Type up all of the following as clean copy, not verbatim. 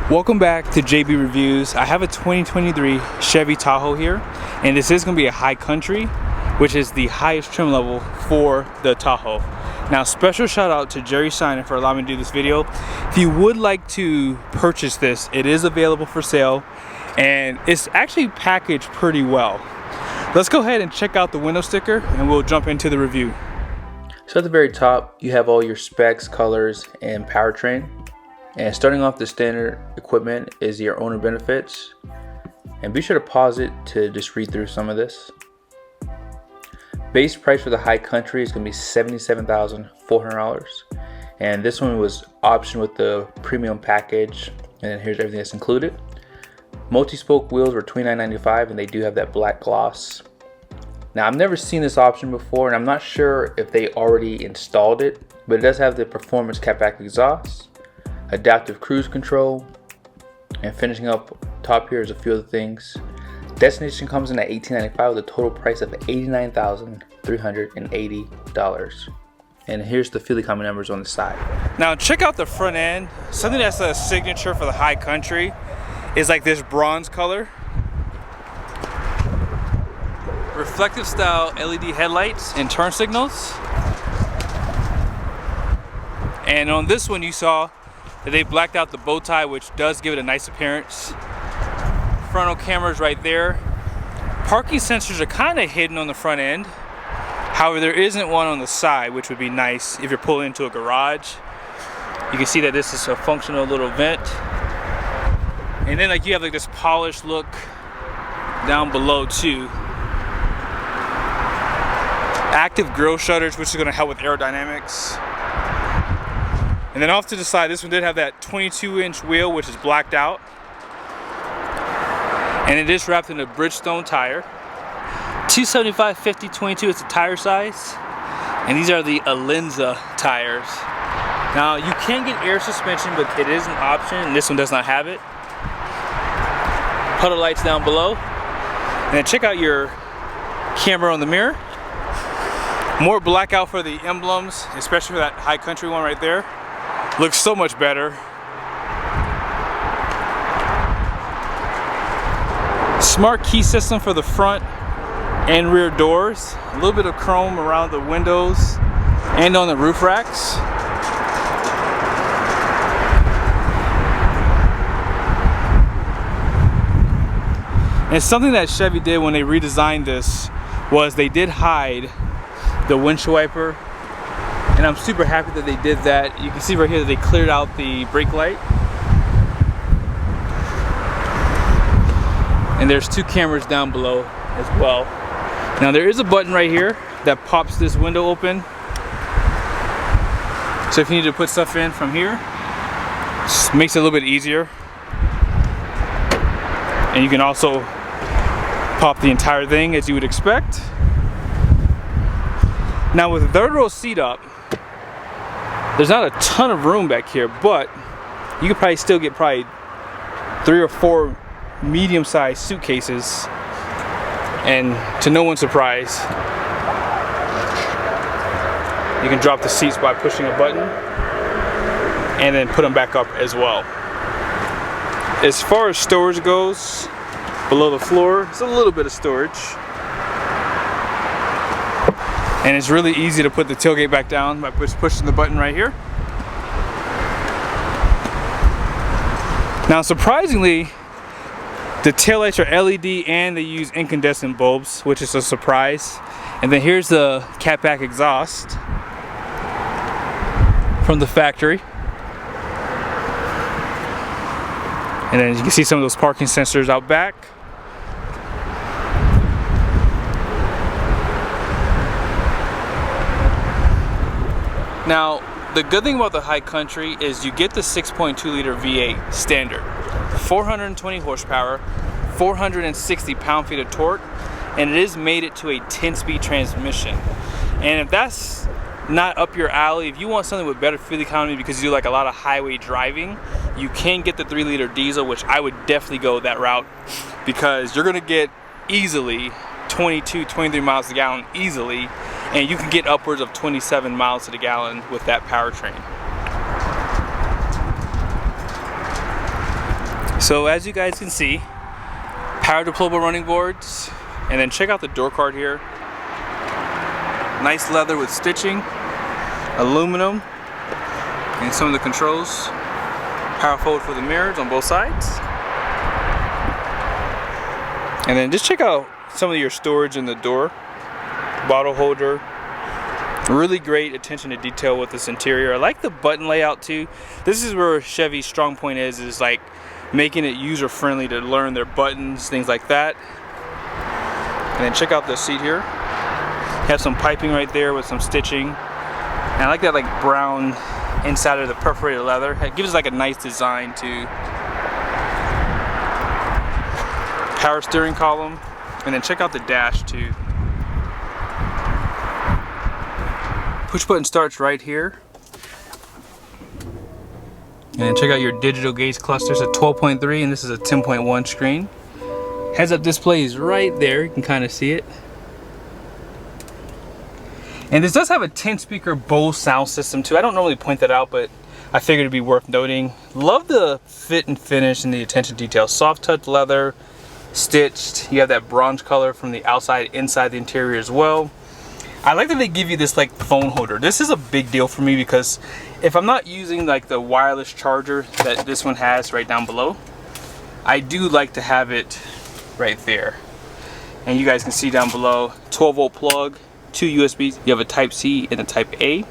Welcome back to JB Reviews. I have a 2023 Chevy Tahoe here, and this is going to be a high country, which is the highest trim level for the Tahoe. Now, special shout out to Seiner for allowing me to do this video. If you would like to purchase this, it is available for sale, and it's actually packaged pretty well. Let's go ahead and check out the window sticker, and we'll jump into the review. So at the very top, you have all your specs, colors, and powertrain. And starting off, the standard equipment is your owner benefits, and be sure to pause it to just read through some of this. Base price for the high country is going to be $77,400, and this one was optioned with the premium package, and then here's everything that's included. Multi-spoke wheels were $29.95, and they do have that black gloss. Now, I've never seen this option before, and I'm not sure if they already installed it, but it does have the performance catback exhaust, adaptive cruise control, and finishing up top here is a few other things. Destination comes in at $18.95 with a total price of $89,380. And here's the Philly common numbers on the side. Now check out the front end. Something that's a signature for the high country is like this bronze color. Reflective style LED headlights and turn signals. And on this one you saw that they blacked out the bow tie, which does give it a nice appearance. Frontal cameras right there. Parking sensors are kind of hidden on the front end. However, there isn't one on the side, which would be nice if you're pulling into a garage. You can see that this is a functional little vent. And then like you have like this polished look down below too. Active grille shutters, which is going to help with aerodynamics. And then off to the side, this one did have that 22-inch wheel, which is blacked out. And it is wrapped in a Bridgestone tire. 275/50/22 is the tire size. And these are the Alenza tires. Now, you can get air suspension, but it is an option, and this one does not have it. Puddle lights down below. And then check out your camera on the mirror. More blackout for the emblems, especially for that high country one right there. Looks so much better. Smart key system for the front and rear doors. A little bit of chrome around the windows and on the roof racks. And something that Chevy did when they redesigned this was they did hide the windshield wiper. And I'm super happy that they did that. You can see right here that they cleared out the brake light. And there's two cameras down below as well. Now there is a button right here that pops this window open. So if you need to put stuff in from here, just makes it a little bit easier. And you can also pop the entire thing as you would expect. Now with the third row seat up, there's not a ton of room back here, but you could probably still get 3 or 4 medium-sized suitcases, and to no one's surprise, you can drop the seats by pushing a button and then put them back up as well. As far as storage goes, below the floor, it's a little bit of storage. And it's really easy to put the tailgate back down by pushing the button right here. Now surprisingly, the taillights are LED and they use incandescent bulbs, which is a surprise. And then here's the catback exhaust from the factory. And then you can see some of those parking sensors out back. Now, the good thing about the high country is you get the 6.2 liter V8 standard, 420 horsepower, 460 pound-feet of torque, and it is mated to a 10-speed transmission. And if that's not up your alley, if you want something with better fuel economy because you do like a lot of highway driving, you can get the 3-liter diesel, which I would definitely go that route because you're gonna get easily 22, 23 miles a gallon easily, and you can get upwards of 27 miles to the gallon with that powertrain. So as you guys can see, power deployable running boards, and then check out the door card here. Nice leather with stitching, aluminum, and some of the controls. Power fold for the mirrors on both sides. And then just check out some of your storage in the door. Bottle holder. Really great attention to detail with this interior. I like the button layout too. This is where Chevy's strong point is like making it user friendly to learn their buttons, things like that. And then check out the seat here. Have some piping right there with some stitching. And I like that like brown inside of the perforated leather. It gives like a nice design to power steering column. And then check out the dash too. Push button starts right here. And then check out your digital gauge cluster. It's a 12.3 and this is a 10.1 screen. Heads up display is right there. You can kind of see it. And this does have a 10-speaker Bose sound system too. I don't normally point that out, but I figured it'd be worth noting. Love the fit and finish and the attention to detail. Soft touch leather, stitched. You have that bronze color from the outside, inside the interior as well. I like that they give you this like phone holder. This is a big deal for me because if I'm not using like the wireless charger that this one has right down below, I do like to have it right there. And you guys can see down below, 12-volt plug, 2 USBs. You have a Type C and a Type A.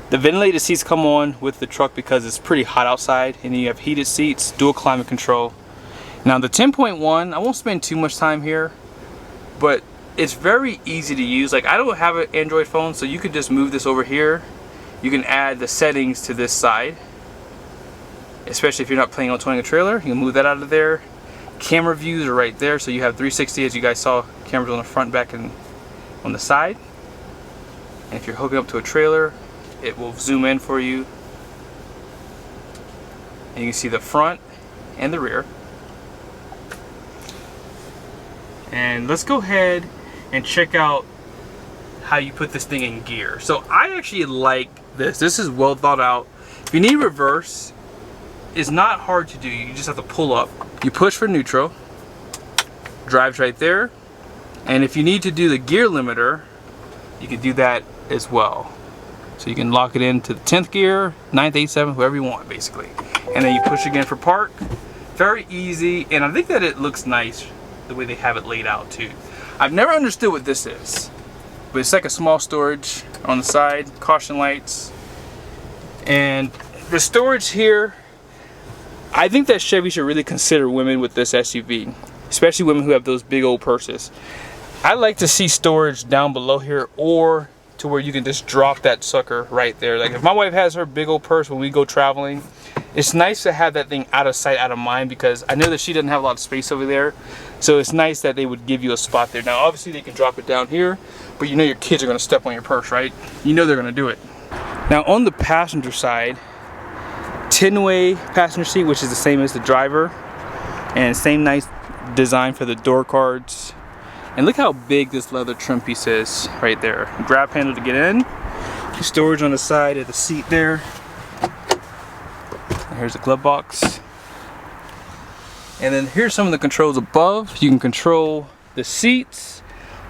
The ventilated seats come on with the truck because it's pretty hot outside, and then you have heated seats, dual climate control. Now the 10.1, I won't spend too much time here, but it's very easy to use. Like I don't have an Android phone, so you could just move this over here. You can add the settings to this side, especially if you're not planning on towing a trailer. You can move that out of there. Camera views are right there, so you have 360 as you guys saw, cameras on the front, back, and on the side. And if you're hooking up to a trailer, it will zoom in for you. And you can see the front and the rear. And let's go ahead and check out how you put this thing in gear. So I actually like this. This is well thought out. If you need reverse, it's not hard to do. You just have to pull up. You push for neutral. Drives right there. And if you need to do the gear limiter, you can do that as well. So you can lock it into the 10th gear, 9th, 8th, 7th, whoever you want basically. And then you push again for park. Very easy, and I think that it looks nice the way they have it laid out too. I've never understood what this is, but it's like a small storage on the side, caution lights. And the storage here, I think that Chevy should really consider women with this SUV, especially women who have those big old purses. I like to see storage down below here, or to where you can just drop that sucker right there. Like if my wife has her big old purse when we go traveling, it's nice to have that thing out of sight, out of mind, because I know that she doesn't have a lot of space over there. So it's nice that they would give you a spot there. Now obviously they can drop it down here, but you know your kids are gonna step on your purse, right? You know they're gonna do it. Now on the passenger side, 10-way passenger seat, which is the same as the driver, and same nice design for the door cards. And look how big this leather trim piece is right there. Grab handle to get in. Storage on the side of the seat there. Here's the glove box. And then here's some of the controls above. You can control the seats,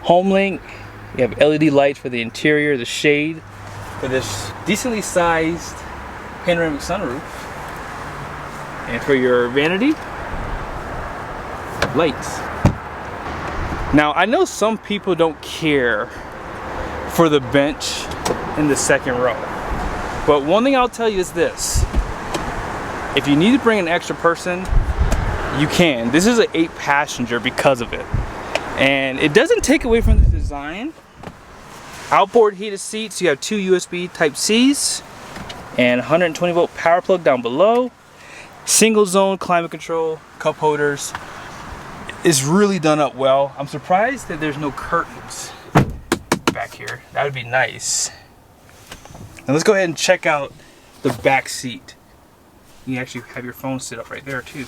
home link. You have LED lights for the interior, the shade, for this decently sized panoramic sunroof. And for your vanity, lights. Now I know some people don't care for the bench in the second row, but one thing I'll tell you is this: if you need to bring an extra person, you can. This is an 8-passenger because of it, and it doesn't take away from the design. Outboard heated seats. You have 2 USB Type C's and 120-volt power plug down below. Single zone climate control, cup holders. Is really done up well. I'm surprised that there's no curtains back here. That would be nice. And let's go ahead and check out the back seat. You can actually have your phone sit up right there too.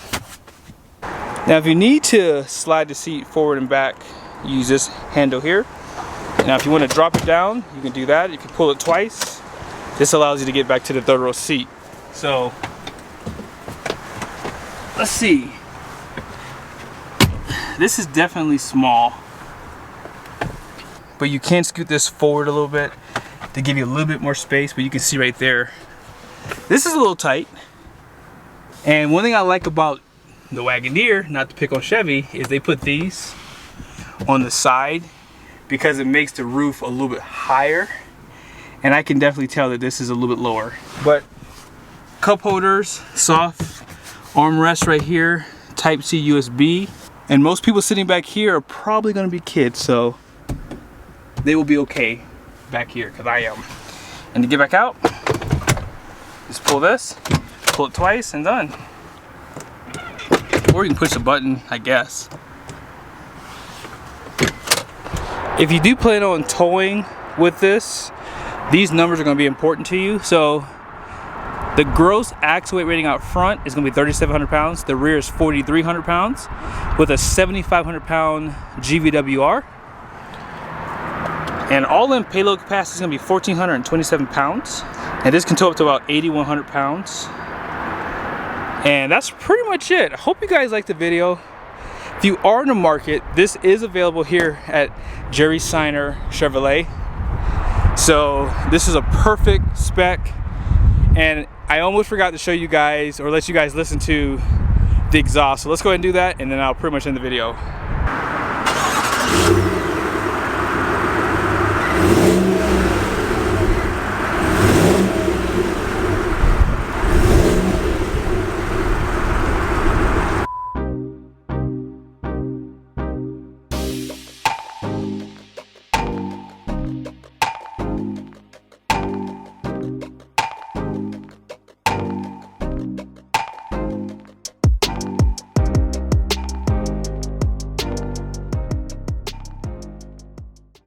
Now if you need to slide the seat forward and back, use this handle here. Now if you want to drop it down, you can do that. You can pull it twice. This allows you to get back to the third row seat. So let's see. This is definitely small, but you can scoot this forward a little bit to give you a little bit more space, but you can see right there, this is a little tight. And one thing I like about the Wagoneer, not to pick on Chevy, is they put these on the side because it makes the roof a little bit higher. And I can definitely tell that this is a little bit lower. But cup holders, soft armrest right here, Type-C USB. And most people sitting back here are probably gonna be kids, so they will be okay back here, because I am. And to get back out, just pull this, pull it twice, and done. Or you can push the button, I guess. If you do plan on towing with this, these numbers are going to be important to you. So the gross axle weight rating out front is going to be 3,700 pounds. The rear is 4,300 pounds with a 7,500 pound GVWR. And all-in payload capacity is going to be 1,427 pounds. And this can tow up to about 8,100 pounds. And that's pretty much it. I hope you guys liked the video. If you are in the market, this is available here at Jerry Seiner Chevrolet. So this is a perfect spec. And I almost forgot to show you guys or let you guys listen to the exhaust. So let's go ahead and do that, and then I'll pretty much end the video.